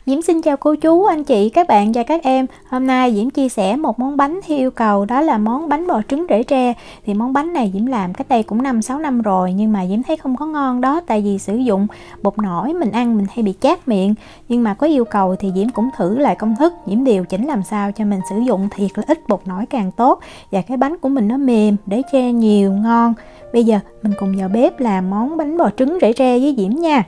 Diễm xin chào cô chú, anh chị, các bạn và các em. Hôm nay Diễm chia sẻ một món bánh theo yêu cầu, đó là món bánh bò trứng rễ tre. Thì món bánh này Diễm làm cách đây cũng 5-6 năm rồi, nhưng mà Diễm thấy không có ngon đó, tại vì sử dụng bột nổi, mình ăn mình hay bị chát miệng. Nhưng mà có yêu cầu thì Diễm cũng thử lại công thức, Diễm điều chỉnh làm sao cho mình sử dụng thiệt là ít bột nổi càng tốt, và cái bánh của mình nó mềm, rễ tre nhiều, ngon. Bây giờ mình cùng vào bếp làm món bánh bò trứng rễ tre với Diễm nha.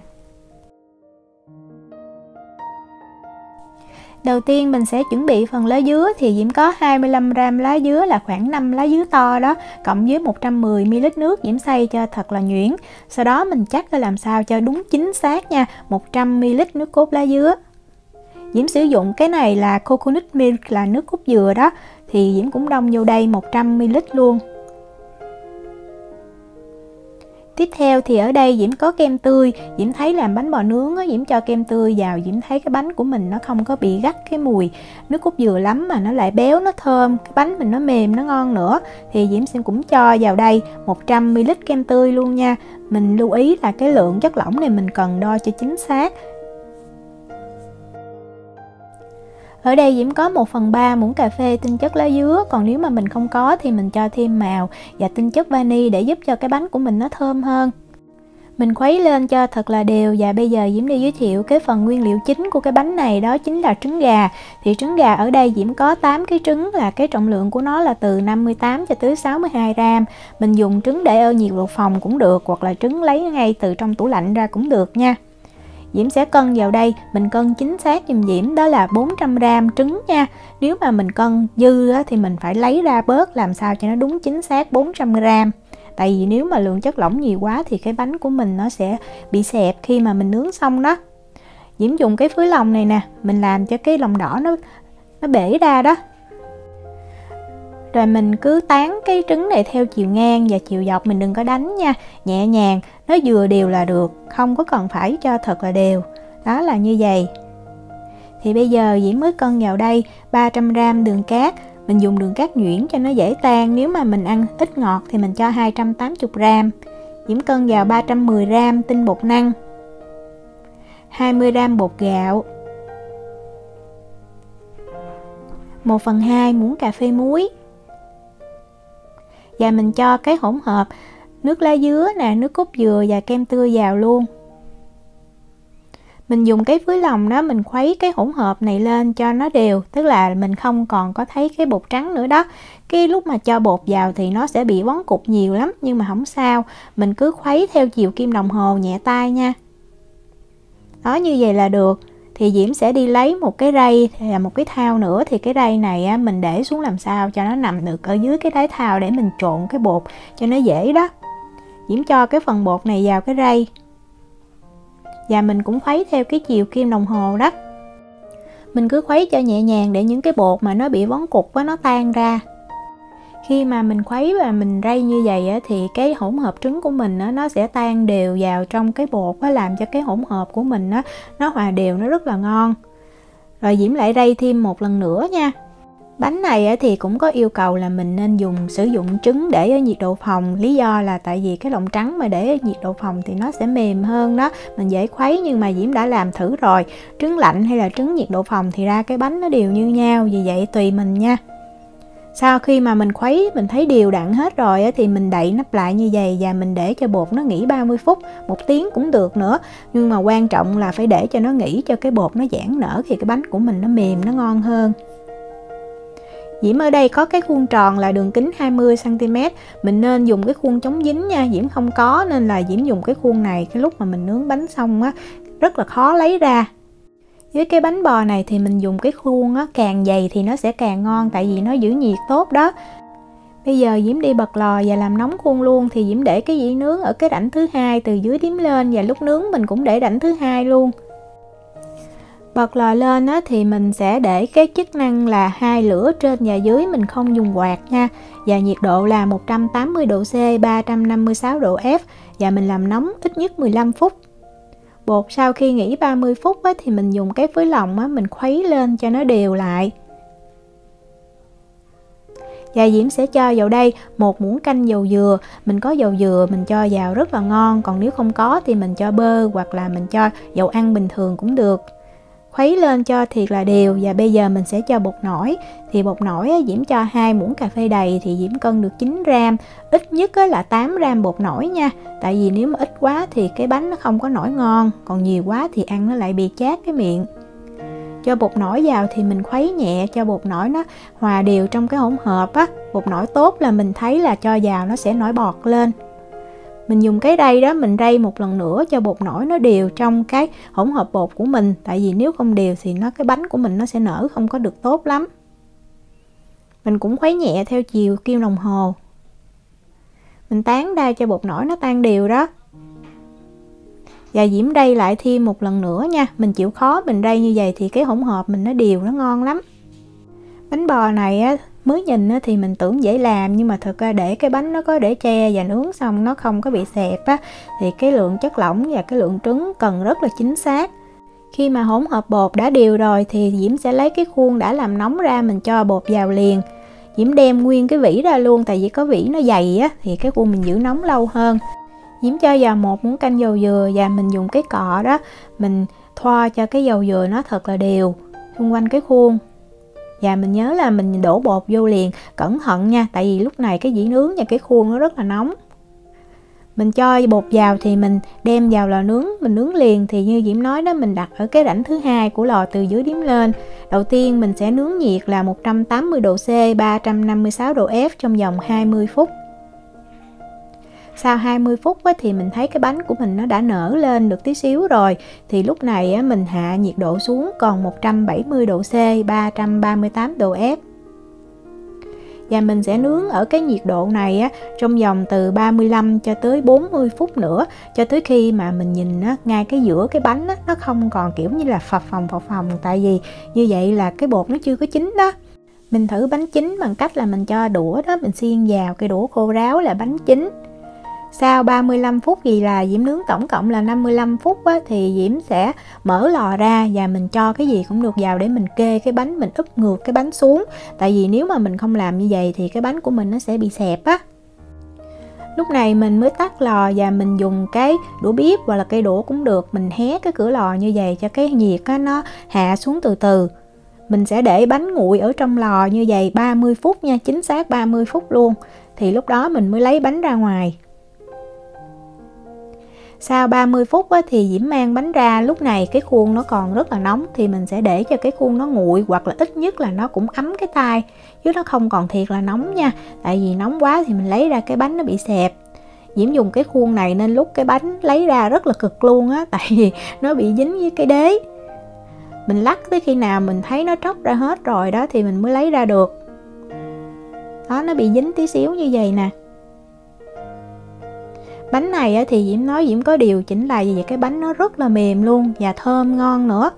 Đầu tiên mình sẽ chuẩn bị phần lá dứa, thì Diễm có 25g lá dứa là khoảng 5 lá dứa to đó, cộng với 110ml nước Diễm xay cho thật là nhuyễn. Sau đó mình chắc ra làm sao cho đúng chính xác nha, 100ml nước cốt lá dứa. Diễm sử dụng cái này là coconut milk, là nước cốt dừa đó, thì Diễm cũng đong vô đây 100ml luôn. Tiếp theo thì ở đây Diễm có kem tươi. Diễm thấy làm bánh bò nướng á, Diễm cho kem tươi vào, Diễm thấy cái bánh của mình nó không có bị gắt cái mùi nước cốt dừa lắm, mà nó lại béo, nó thơm, cái bánh mình nó mềm, nó ngon nữa. Thì Diễm sẽ cũng cho vào đây 100ml kem tươi luôn nha. Mình lưu ý là cái lượng chất lỏng này mình cần đo cho chính xác. Ở đây Diễm có 1/3 muỗng cà phê tinh chất lá dứa, còn nếu mà mình không có thì mình cho thêm màu và tinh chất vani để giúp cho cái bánh của mình nó thơm hơn. Mình khuấy lên cho thật là đều, và bây giờ Diễm đi giới thiệu cái phần nguyên liệu chính của cái bánh này, đó chính là trứng gà. Thì trứng gà ở đây Diễm có 8 cái trứng, là cái trọng lượng của nó là từ 58 cho tới 62g. Mình dùng trứng để ở nhiệt độ phòng cũng được, hoặc là trứng lấy ngay từ trong tủ lạnh ra cũng được nha. Diễm sẽ cân vào đây, mình cân chính xác giùm Diễm, đó là 400g trứng nha. Nếu mà mình cân dư á, thì mình phải lấy ra bớt làm sao cho nó đúng chính xác 400g. Tại vì nếu mà lượng chất lỏng nhiều quá thì cái bánh của mình nó sẽ bị xẹp khi mà mình nướng xong đó. Diễm dùng cái phới lòng này nè, mình làm cho cái lòng đỏ nó bể ra đó. Rồi mình cứ tán cái trứng này theo chiều ngang và chiều dọc, mình đừng có đánh nha, nhẹ nhàng, nó vừa đều là được, không có cần phải cho thật là đều. Đó là như vậy. Thì bây giờ Diễm mới cân vào đây 300g đường cát. Mình dùng đường cát nhuyễn cho nó dễ tan, nếu mà mình ăn ít ngọt thì mình cho 280g. Diễm cân vào 310g tinh bột năng, 20g bột gạo, 1/2 muỗng cà phê muối. Và mình cho cái hỗn hợp nước lá dứa nè, nước cốt dừa và kem tươi vào luôn. Mình dùng cái phới lòng đó, mình khuấy cái hỗn hợp này lên cho nó đều, tức là mình không còn có thấy cái bột trắng nữa đó. Cái lúc mà cho bột vào thì nó sẽ bị vón cục nhiều lắm, nhưng mà không sao, mình cứ khuấy theo chiều kim đồng hồ nhẹ tay nha. Đó, như vậy là được. Thì Diễm sẽ đi lấy một cái rây và một cái thau nữa. Thì cái rây này á, mình để xuống làm sao cho nó nằm được ở dưới cái đáy thau để mình trộn cái bột cho nó dễ đó. Diễm cho cái phần bột này vào cái rây, và mình cũng khuấy theo cái chiều kim đồng hồ đó. Mình cứ khuấy cho nhẹ nhàng để những cái bột mà nó bị vón cục á, nó tan ra. Khi mà mình khuấy và mình rây như vậy á, thì cái hỗn hợp trứng của mình á, nó sẽ tan đều vào trong cái bột á, làm cho cái hỗn hợp của mình á, nó hòa đều, nó rất là ngon. Rồi Diễm lại rây thêm một lần nữa nha. Bánh này á, thì cũng có yêu cầu là mình nên sử dụng trứng để ở nhiệt độ phòng. Lý do là tại vì cái lòng trắng mà để ở nhiệt độ phòng thì nó sẽ mềm hơn đó, mình dễ khuấy. Nhưng mà Diễm đã làm thử rồi, trứng lạnh hay là trứng nhiệt độ phòng thì ra cái bánh nó đều như nhau, vì vậy tùy mình nha. Sau khi mà mình khuấy mình thấy đều đặn hết rồi á, thì mình đậy nắp lại như vậy, và mình để cho bột nó nghỉ 30 phút, 1 tiếng cũng được nữa. Nhưng mà quan trọng là phải để cho nó nghỉ cho cái bột nó giãn nở, thì cái bánh của mình nó mềm, nó ngon hơn. Diễm ở đây có cái khuôn tròn là đường kính 20cm. Mình nên dùng cái khuôn chống dính nha. Diễm không có nên là Diễm dùng cái khuôn này. Cái lúc mà mình nướng bánh xong á, rất là khó lấy ra. Với cái bánh bò này thì mình dùng cái khuôn á, càng dày thì nó sẽ càng ngon, tại vì nó giữ nhiệt tốt đó. Bây giờ Diễm đi bật lò và làm nóng khuôn luôn. Thì Diễm để cái dĩa nướng ở cái rãnh thứ 2 từ dưới đếm lên, và lúc nướng mình cũng để rãnh thứ 2 luôn. Bật lò lên á, thì mình sẽ để cái chức năng là 2 lửa trên và dưới, mình không dùng quạt nha. Và nhiệt độ là 180 độ C, 356 độ F, và mình làm nóng ít nhất 15 phút. Bột sau khi nghỉ 30 phút á, thì mình dùng cái phới lòng á, mình khuấy lên cho nó đều lại. Và Diễm sẽ cho vào đây 1 muỗng canh dầu dừa. Mình có dầu dừa mình cho vào rất là ngon, còn nếu không có thì mình cho bơ hoặc là mình cho dầu ăn bình thường cũng được. khuấy lên cho thiệt là đều. Và bây giờ mình sẽ cho bột nổi. Thì bột nổi Diễm cho 2 muỗng cà phê đầy thì Diễm cân được 9 gram. Ít nhất là 8 gram bột nổi nha. Tại vì nếu mà ít quá thì cái bánh nó không có nổi ngon, còn nhiều quá thì ăn nó lại bị chát cái miệng. Cho bột nổi vào thì mình khuấy nhẹ cho bột nổi nó hòa đều trong cái hỗn hợp á. Bột nổi tốt là mình thấy là cho vào nó sẽ nổi bọt lên. Mình dùng cái rây đó, mình rây một lần nữa cho bột nổi nó đều trong cái hỗn hợp bột của mình. Tại vì nếu không đều thì cái bánh của mình nó sẽ nở không có được tốt lắm. Mình cũng khuấy nhẹ theo chiều kim đồng hồ. Mình tán ra cho bột nổi nó tan đều đó. Và Diễm rây lại thêm một lần nữa nha. Mình chịu khó mình rây như vậy thì cái hỗn hợp mình nó đều, nó ngon lắm. Bánh bò này mới nhìn thì mình tưởng dễ làm, nhưng mà thực ra để cái bánh nó có để che và nướng xong nó không có bị xẹp thì cái lượng chất lỏng và cái lượng trứng cần rất là chính xác. Khi mà hỗn hợp bột đã đều rồi thì Diễm sẽ lấy cái khuôn đã làm nóng ra, mình cho bột vào liền. Diễm đem nguyên cái vỉ ra luôn, tại vì có vỉ nó dày thì cái khuôn mình giữ nóng lâu hơn. Diễm cho vào 1 muỗng canh dầu dừa và mình dùng cái cọ đó, mình thoa cho cái dầu dừa nó thật là đều xung quanh cái khuôn. Và mình nhớ là mình đổ bột vô liền, cẩn thận nha, tại vì lúc này cái dĩ nướng và cái khuôn nó rất là nóng. Mình cho bột vào thì mình đem vào lò nướng, mình nướng liền. Thì như Diễm nói đó, mình đặt ở cái rãnh thứ 2 của lò từ dưới đếm lên. Đầu tiên mình sẽ nướng nhiệt là 180 độ C, 356 độ F trong vòng 20 phút. Sau 20 phút thì mình thấy cái bánh của mình nó đã nở lên được tí xíu rồi. Thì lúc này mình hạ nhiệt độ xuống còn 170 độ C, 338 độ F. Và mình sẽ nướng ở cái nhiệt độ này trong vòng từ 35 cho tới 40 phút nữa, cho tới khi mà mình nhìn ngay cái giữa cái bánh nó không còn kiểu như là phập phồng. Tại vì như vậy là cái bột nó chưa có chín đó. Mình thử bánh chín bằng cách là mình cho đũa đó, mình xiên vào cái đũa khô ráo là bánh chín. Sau 35 phút, vì là Diễm nướng tổng cộng là 55 phút thì Diễm sẽ mở lò ra và mình cho cái gì cũng được vào để mình kê cái bánh, mình úp ngược cái bánh xuống. Tại vì nếu mà mình không làm như vậy thì cái bánh của mình nó sẽ bị xẹp Lúc này mình mới tắt lò và mình dùng cái đũa bếp hoặc là cây đũa cũng được. Mình hé cái cửa lò như vậy cho cái nhiệt nó hạ xuống từ từ. Mình sẽ để bánh nguội ở trong lò như vậy 30 phút nha, chính xác 30 phút luôn. Thì lúc đó mình mới lấy bánh ra ngoài. Sau 30 phút thì Diễm mang bánh ra. Lúc này cái khuôn nó còn rất là nóng thì mình sẽ để cho cái khuôn nó nguội, hoặc là ít nhất là nó cũng ấm cái tay, chứ nó không còn thiệt là nóng nha. Tại vì nóng quá thì mình lấy ra cái bánh nó bị xẹp. Diễm dùng cái khuôn này nên lúc cái bánh lấy ra rất là cực luôn tại vì nó bị dính với cái đế. Mình lắc tới khi nào mình thấy nó tróc ra hết rồi đó thì mình mới lấy ra được. Đó, nó bị dính tí xíu như vậy nè. Bánh này thì Diễm nói Diễm có điều chỉnh lại vì cái bánh nó rất là mềm luôn và thơm ngon nữa.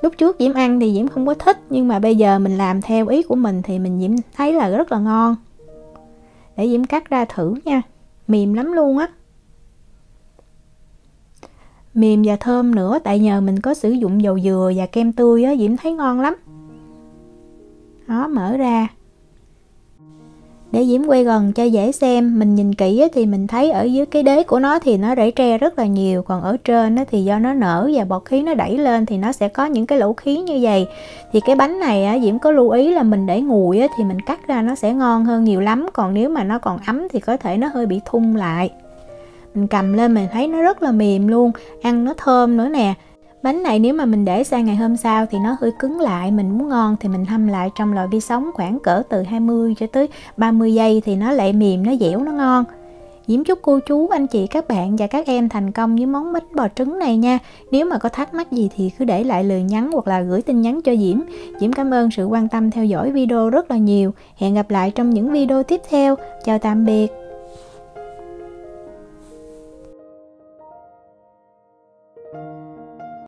Lúc trước Diễm ăn thì Diễm không có thích, nhưng mà bây giờ mình làm theo ý của mình thì Diễm thấy là rất là ngon. Để Diễm cắt ra thử nha. Mềm lắm luôn Mềm và thơm nữa, tại nhờ mình có sử dụng dầu dừa và kem tươi Diễm thấy ngon lắm. Đó, mở ra. Để Diễm quay gần cho dễ xem, mình nhìn kỹ thì mình thấy ở dưới cái đế của nó thì nó rễ tre rất là nhiều. Còn ở trên thì do nó nở và bọt khí nó đẩy lên thì nó sẽ có những cái lỗ khí như vậy. Thì cái bánh này Diễm có lưu ý là mình để nguội thì mình cắt ra nó sẽ ngon hơn nhiều lắm. Còn nếu mà nó còn ấm thì có thể nó hơi bị thun lại. Mình cầm lên mình thấy nó rất là mềm luôn, ăn nó thơm nữa nè. Bánh này nếu mà mình để sang ngày hôm sau thì nó hơi cứng lại. Mình muốn ngon thì mình hâm lại trong lò vi sóng khoảng cỡ từ 20 cho tới 30 giây thì nó lại mềm, nó dẻo, nó ngon. Diễm chúc cô chú, anh chị, các bạn và các em thành công với món bánh bò trứng này nha. Nếu mà có thắc mắc gì thì cứ để lại lời nhắn hoặc là gửi tin nhắn cho Diễm. Diễm cảm ơn sự quan tâm theo dõi video rất là nhiều. Hẹn gặp lại trong những video tiếp theo. Chào tạm biệt.